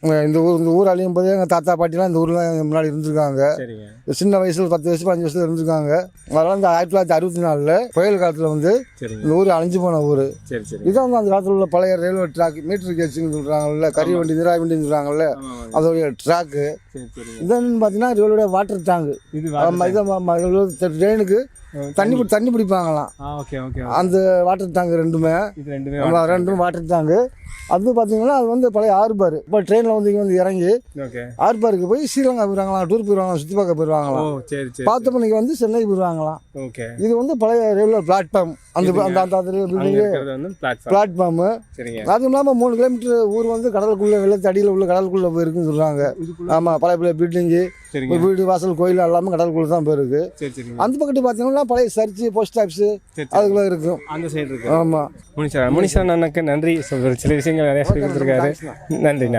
இந்த ஊர் அழியும் போதே எங்கள் தாத்தா பாட்டிலாம் இந்த ஊரில் முன்னாடி இருந்திருக்காங்க. சின்ன வயசில் 10 வயசு 5 வயசுல இருந்திருக்காங்க. அதனால் இந்த 1964 புயல் காலத்தில் வந்து இந்த ஊர் அழிஞ்சு போன ஊர். இதான் வந்து அந்த காலத்தில் உள்ள பழைய ரயில்வே ட்ராக் மீட்டர் கேட்சுன்னு சொல்கிறாங்கல்ல, கறி வண்டி நீராய் வண்டின்னு சொல்கிறாங்கல்ல, அதோடைய ட்ராக்கு. இதுன்னு பார்த்தீங்கன்னா ரயில்வே வாட்டர் டேங்கு. ட்ரெயினுக்கு தண்ணி பிடிப்பாங்களாம். அந்த வாட்டர் டேங்க் ரெண்டுமே வாட்டர் டேங்கு. அது பார்த்தீங்கன்னா அது வந்து பழைய ஆர்பார். இப்போ ட்ரெயினில் வந்து இங்கே வந்து இறங்கி ஆர்பாருக்கு போய் ஸ்ரீலங்கா போயிடுவாங்களாம், டூர் போயிடுவாங்க, சுற்றி பார்க்க போயிடுவாங்களாம். பார்த்தப்ப நீங்கள் வந்து சென்னை போயிடுவாங்களாம். இது வந்து பழைய ரயில்வே பிளாட்ஃபார்ம். அந்த பிளாட்ஃபார்மு. அதுவும் இல்லாமல் 3 கிலோமீட்டர் ஊர் வந்து கடலுக்குள்ளே வெள்ளத்து அடியில் உள்ள கடலுக்குள்ளே போயிருக்குன்னு சொல்கிறாங்க. ஆமாம், பழைய பழைய பில்டிங்கு, வீடு வாசல் கோயில் எல்லாமே கடலுக்குள்ளே தான் போயிருக்கு. அந்த பக்கத்து பார்த்தீங்கன்னா பழைய சர்ச்சு, போஸ்ட் ஆஃபீஸு அதுக்குள்ளே இருக்கும். அந்த சைடு இருக்கு. ஆமாம். முனிஷா அண்ணனுக்கு நன்றி. சில விஷயங்கள் நிறைய சொல்லி கொடுத்துருக்காரு. நன்றிண்ணா.